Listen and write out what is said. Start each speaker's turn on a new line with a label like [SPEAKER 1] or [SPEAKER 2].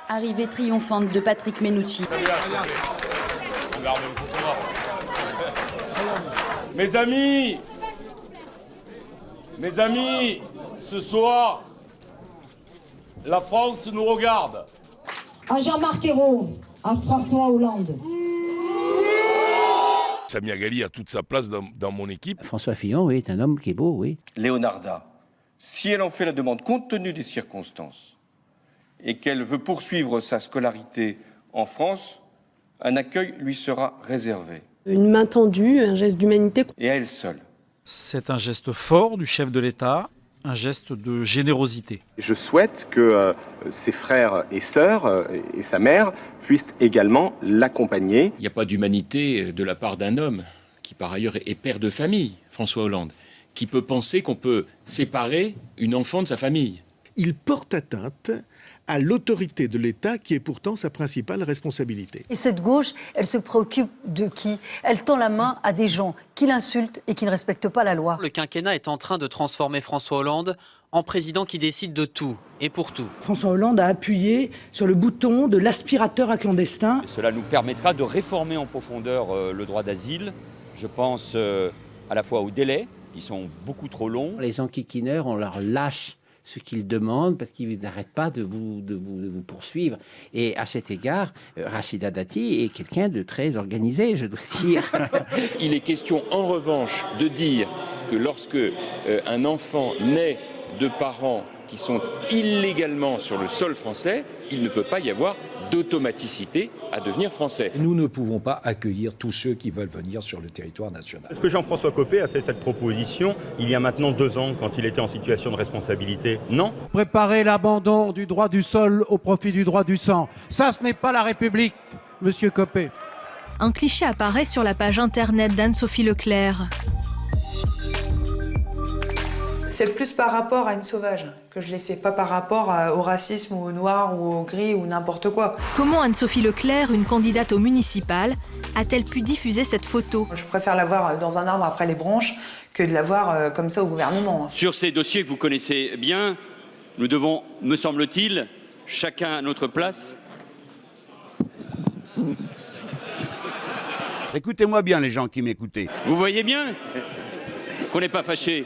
[SPEAKER 1] Arrivée triomphante de Patrick Mennucci.
[SPEAKER 2] Mes amis, ce soir, la France nous regarde.
[SPEAKER 3] À Jean-Marc Ayrault, à François Hollande.
[SPEAKER 2] Samia Ghali a toute sa place dans mon équipe.
[SPEAKER 4] François Fillon, oui, est un homme qui est beau, oui.
[SPEAKER 5] Leonarda, si elle en fait la demande compte tenu des circonstances et qu'elle veut poursuivre sa scolarité en France, un accueil lui sera réservé.
[SPEAKER 6] Une main tendue, un geste d'humanité.
[SPEAKER 5] Et à elle seule.
[SPEAKER 7] C'est un geste fort du chef de l'État, un geste de générosité.
[SPEAKER 8] Je souhaite que ses frères et sœurs et sa mère puissent également l'accompagner.
[SPEAKER 9] Il n'y a pas d'humanité de la part d'un homme qui par ailleurs est père de famille, François Hollande, qui peut penser qu'on peut séparer une enfant de sa famille.
[SPEAKER 10] Il porte atteinte à l'autorité de l'État qui est pourtant sa principale responsabilité.
[SPEAKER 11] Et cette gauche, elle se préoccupe de qui? Elle tend la main à des gens qui l'insultent et qui ne respectent pas la loi.
[SPEAKER 12] Le quinquennat est en train de transformer François Hollande en président qui décide de tout et pour tout.
[SPEAKER 13] François Hollande a appuyé sur le bouton de l'aspirateur à clandestins.
[SPEAKER 14] Cela nous permettra de réformer en profondeur le droit d'asile. Je pense à la fois aux délais qui sont beaucoup trop longs.
[SPEAKER 4] Les enquiquineurs, on leur lâche ce qu'ils demandent parce qu'ils n'arrêtent pas de vous poursuivre. Et à cet égard, Rachida Dati est quelqu'un de très organisé, je dois dire.
[SPEAKER 9] Il est question en revanche de dire que lorsque un enfant naît de parents qui sont illégalement sur le sol français, il ne peut pas y avoir d'automaticité à devenir français.
[SPEAKER 15] Nous ne pouvons pas accueillir tous ceux qui veulent venir sur le territoire national.
[SPEAKER 16] Est-ce que Jean-François Copé a fait cette proposition il y a maintenant 2 ans quand il était en situation de responsabilité? Non.
[SPEAKER 17] Préparer l'abandon du droit du sol au profit du droit du sang. Ça, ce n'est pas la République, monsieur Copé.
[SPEAKER 18] Un cliché apparaît sur la page internet d'Anne-Sophie Leclerc.
[SPEAKER 19] C'est plus par rapport à une sauvage que je l'ai fait, pas par rapport au racisme ou au noir ou au gris ou n'importe quoi.
[SPEAKER 18] Comment Anne-Sophie Leclerc, une candidate au municipal, a-t-elle pu diffuser cette photo?
[SPEAKER 19] Je préfère la voir dans un arbre après les branches que de la voir comme ça au gouvernement.
[SPEAKER 14] Sur ces dossiers que vous connaissez bien, nous devons, me semble-t-il, chacun à notre place.
[SPEAKER 20] Écoutez-moi bien les gens qui m'écoutez.
[SPEAKER 14] Vous voyez bien qu'on n'est pas fâchés.